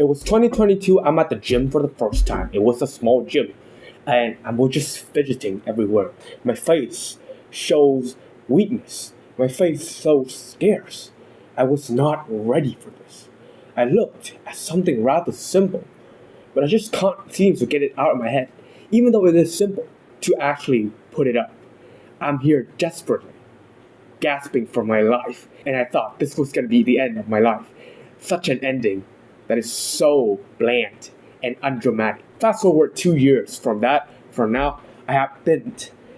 It was 2022. I'm at the gym for the first time. It was a small gym, and I was just fidgeting everywhere. My face shows weakness. My face shows scarce. I was not ready for this. I looked at something rather simple, but I just can't seem to get it out of my head, even though it is simple, to actually put it up. I'm here desperately, gasping for my life, and I thought this was going to be the end of my life. Such an ending that is so bland and undramatic. Fast forward 2 years from now, I have been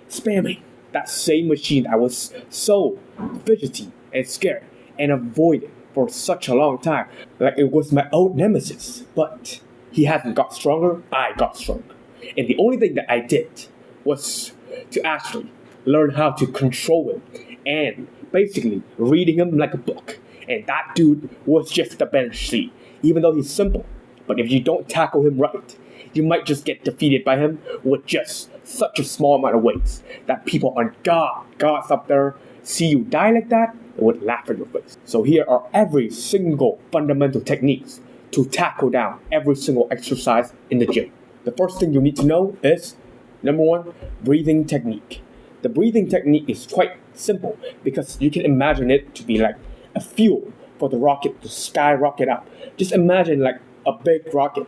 spamming that same machine I was so fidgety and scared and avoided for such a long time, like it was my old nemesis. But he hasn't got stronger, I got stronger. And the only thing that I did was to actually learn how to control him and basically reading him like a book. And that dude was just a bench seat, even though he's simple. But if you don't tackle him right, you might just get defeated by him with just such a small amount of weights that people on gods up there see you die like that, they would laugh in your face. So here are every single fundamental techniques to tackle down every single exercise in the gym. The first thing you need to know is, number one, breathing technique. The breathing technique is quite simple because you can imagine it to be like a fuel for the rocket to skyrocket up. Just imagine like a big rocket,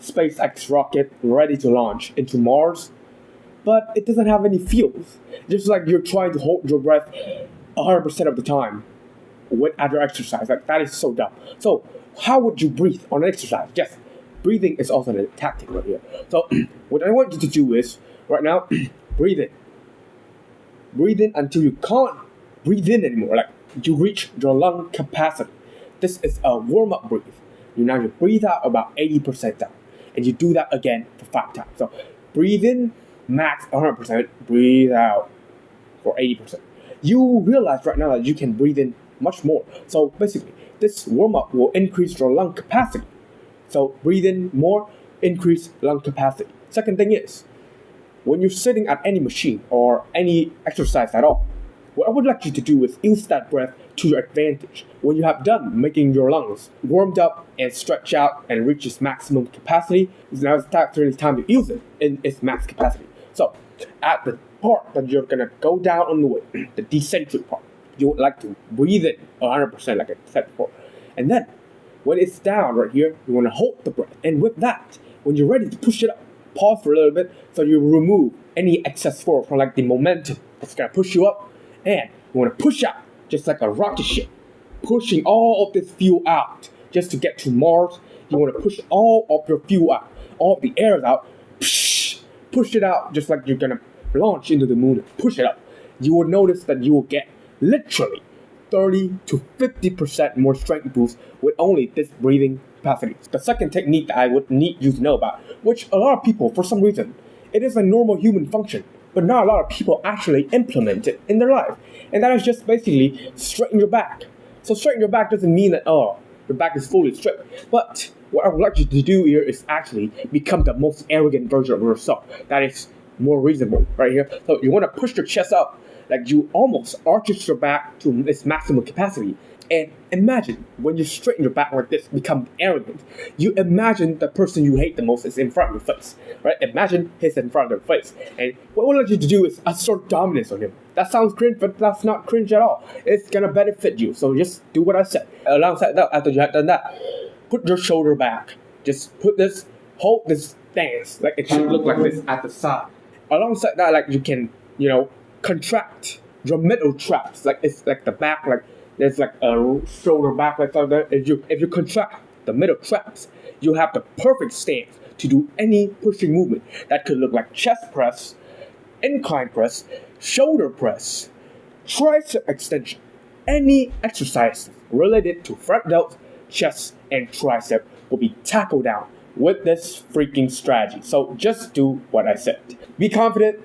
SpaceX rocket ready to launch into Mars, but it doesn't have any fuels. Just like you're trying to hold your breath 100% of the time with other exercise. Like that is so dumb. So how would you breathe on an exercise? Yes, breathing is also a tactic right here. So what I want you to do is right now, breathe in. Breathe in until you can't breathe in anymore. Like you reach your lung capacity. This is a warm-up breathe. You breathe out about 80% down. And you do that again for 5 times. So breathe in, max 100%. Breathe out for 80%. You realize right now that you can breathe in much more. So basically, this warm-up will increase your lung capacity. So breathe in more, increase lung capacity. Second thing is, when you're sitting at any machine or any exercise at all, what I would like you to do is use that breath to your advantage. When you have done making your lungs warmed up and stretch out and reach its maximum capacity, now it's really time to use it in its max capacity. So, at the part that you're gonna go down on the way, the decentric part, you would like to breathe in 100% like I said before. And then, when it's down right here, you wanna hold the breath. And with that, when you're ready to push it up, pause for a little bit so you remove any excess force from like the momentum that's gonna push you up, and you wanna push out just like a rocket ship, pushing all of this fuel out just to get to Mars. You wanna push all of your fuel out, all of the air out, push it out just like you're gonna launch into the moon and push it up. You will notice that you will get literally 30 to 50% more strength boost with only this breathing capacity. The second technique that I would need you to know about, which a lot of people, for some reason, it is a normal human function, but not a lot of people actually implement it in their life. And that is just basically straighten your back. So straighten your back doesn't mean that, your back is fully straight. But what I would like you to do here is actually become the most arrogant version of yourself. That is more reasonable right here. So you want to push your chest up, like you almost arches your back to its maximum capacity. And imagine when you straighten your back like this, become arrogant. You imagine the person you hate the most is in front of your face, right? Imagine he's in front of your face. And what I would like you to do is assert dominance on him. That sounds cringe, but that's not cringe at all. It's gonna benefit you. So just do what I said. Alongside that, after you have done that, put your shoulder back. Just hold this stance. Like it should look like this at the side. Alongside that, like you can, contract your middle traps. Like it's like the back, like there's like a shoulder back like that. If you contract the middle traps, you have the perfect stance to do any pushing movement. That could look like chest press, incline press, shoulder press, tricep extension. Any exercise related to front delt, chest, and tricep will be tackled down with this freaking strategy. So just do what I said. Be confident,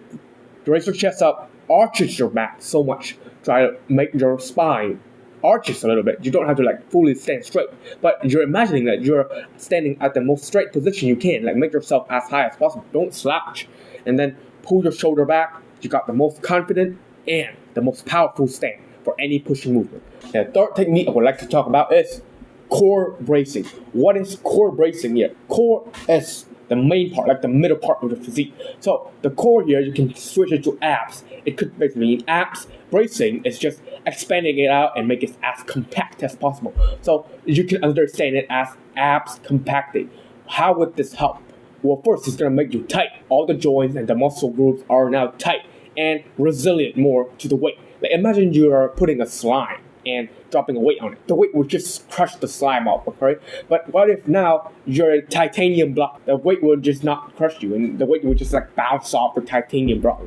raise your chest up, arches your back so much. Try to make your spine arches a little bit. You don't have to like fully stand straight, but you're imagining that you're standing at the most straight position you can. Like make yourself as high as possible. Don't slouch. And then pull your shoulder back. You got the most confident and the most powerful stand for any pushing movement. And the third technique I would like to talk about is core bracing. What is core bracing here? Core is the main part, like the middle part of the physique. So the core here, you can switch it to abs. It could basically mean abs. Bracing is just expanding it out and make it as compact as possible. So you can understand it as abs compacting. How would this help? Well, first, it's going to make you tight. All the joints and the muscle groups are now tight and resilient more to the weight. Like imagine you are putting a slime and dropping a weight on it. The weight would just crush the slime off, okay? But what if now you're a titanium block? The weight would just not crush you, and the weight would just like bounce off the titanium block.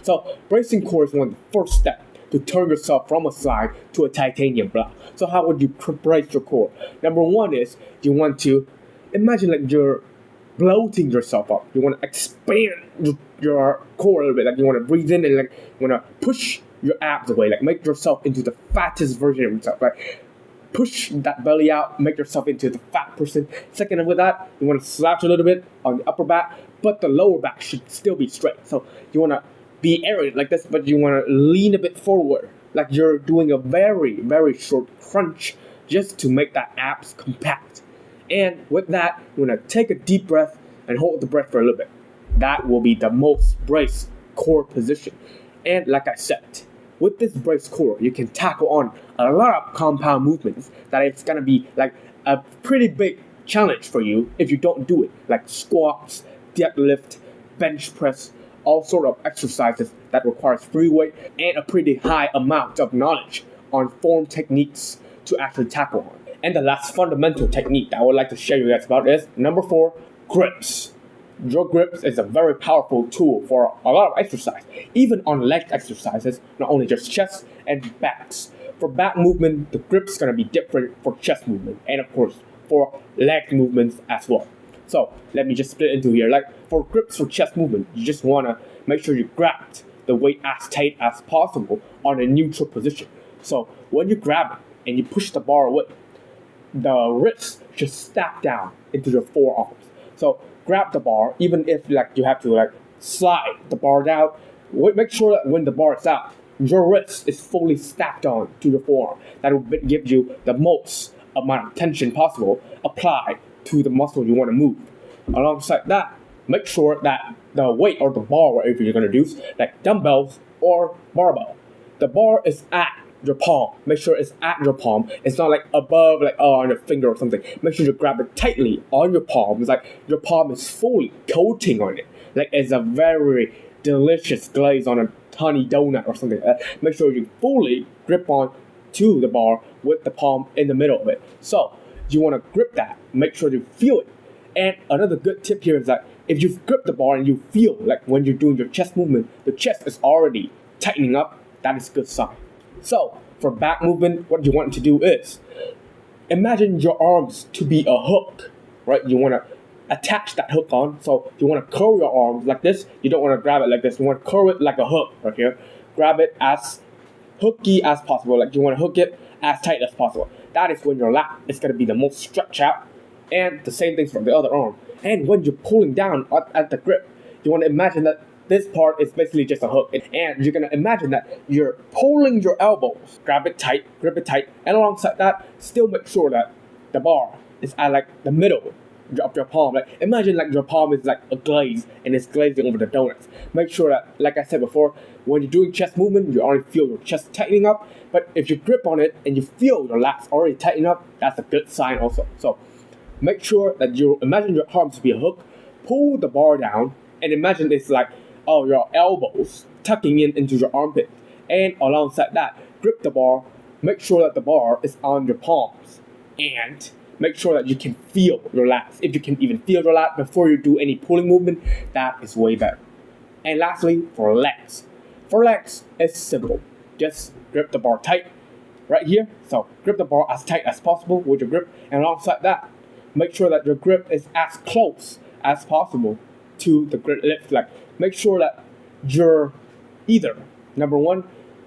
So bracing core is one of the first steps to turn yourself from a slime to a titanium block. So how would you brace your core? Number one is you want to imagine like you're bloating yourself up. You want to expand your core a little bit. Like you want to breathe in and like you want to push your abs away, like make yourself into the fattest version of yourself, like push that belly out, make yourself into the fat person. Second with that, you want to slouch a little bit on the upper back, but the lower back should still be straight. So you want to be aerated like this, but you want to lean a bit forward, like you're doing a very, very short crunch just to make that abs compact. And with that, you want to take a deep breath and hold the breath for a little bit. That will be the most braced core position. And like I said, with this braced core, you can tackle on a lot of compound movements that it's gonna be like a pretty big challenge for you if you don't do it, like squats, deadlift, bench press, all sort of exercises that requires free weight and a pretty high amount of knowledge on form techniques to actually tackle on. And the last fundamental technique that I would like to share you guys about is number 4, grips. Your grips is a very powerful tool for a lot of exercise, even on leg exercises, not only just chest and backs. For back movement, the grip's gonna be different for chest movement, and of course, for leg movements as well. So let me just split into here. Like for grips for chest movement, you just wanna make sure you grab the weight as tight as possible on a neutral position. So when you grab it and you push the bar away, the wrists should stack down into your forearms. So grab the bar, even if like you have to like slide the bar down, make sure that when the bar is out, your wrist is fully stacked on to your forearm. That will give you the most amount of tension possible applied to the muscle you want to move. Alongside that, make sure that the weight or the bar, whatever you're going to do, like dumbbells or barbell, the bar is at your palm. Make sure it's at your palm. It's not like above, like on your finger or something. Make sure you grab it tightly on your palm. It's like your palm is fully coating on it. Like it's a very delicious glaze on a tiny donut or something like that. Make sure you fully grip on to the bar with the palm in the middle of it. So you want to grip that. Make sure you feel it. And another good tip here is that if you grip the bar and you feel like when you're doing your chest movement, the chest is already tightening up, that is a good sign. So, for back movement, what you want to do is imagine your arms to be a hook, right? You want to attach that hook on. So, you want to curl your arms like this. You don't want to grab it like this. You want to curl it like a hook right here. Grab it as hooky as possible. Like you want to hook it as tight as possible. That is when your lat is going to be the most stretched out. And the same things from the other arm. And when you're pulling down at the grip, you want to imagine that this part is basically just a hook, and you're gonna imagine that you're pulling your elbows, grab it tight, grip it tight, and alongside that, still make sure that the bar is at like the middle of your palm. Like imagine like your palm is like a glaze and it's glazing over the donuts. Make sure that, like I said before, when you're doing chest movement, you already feel your chest tightening up. But if you grip on it and you feel your lats already tighten up, that's a good sign also. So make sure that you imagine your arms to be a hook, pull the bar down, and imagine it's like your elbows tucking in into your armpit, and alongside that, grip the bar. Make sure that the bar is on your palms, and make sure that you can feel your lats. If you can even feel your lat before you do any pulling movement, that is way better. And lastly, for legs, it's simple. Just grip the bar tight right here. So grip the bar as tight as possible with your grip, and alongside that, make sure that your grip is as close as possible to the grip lift. Like make sure that you're either, number one,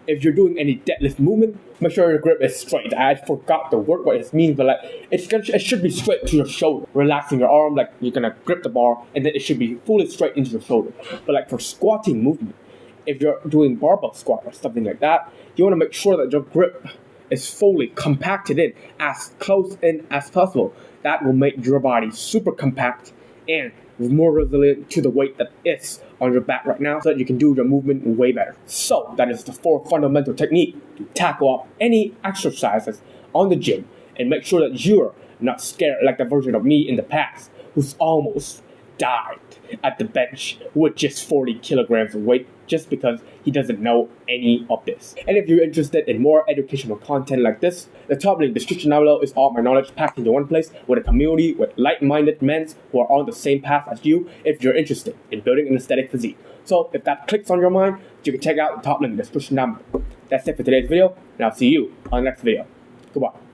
if you're doing any deadlift movement, make sure your grip is straight. I forgot the word what it means, but like it should be straight to your shoulder. Relaxing your arm, like you're gonna grip the bar, and then it should be fully straight into your shoulder. But like for squatting movement, if you're doing barbell squat or something like that, you want to make sure that your grip is fully compacted in as close in as possible. That will make your body super compact and more resilient to the weight that is on your back right now, so that you can do your movement way better. So that is the 4 fundamental technique to tackle up any exercises on the gym and make sure that you're not scared like the version of me in the past who's almost died at the bench with just 40 kilograms of weight just because he doesn't know any of this. And if you're interested in more educational content like this, the top link in the description down below is all my knowledge packed into one place with a community with like-minded men who are on the same path as you if you're interested in building an aesthetic physique. So if that clicks on your mind, you can check out the top link in the description down below. That's it for today's video, and I'll see you on the next video. Goodbye.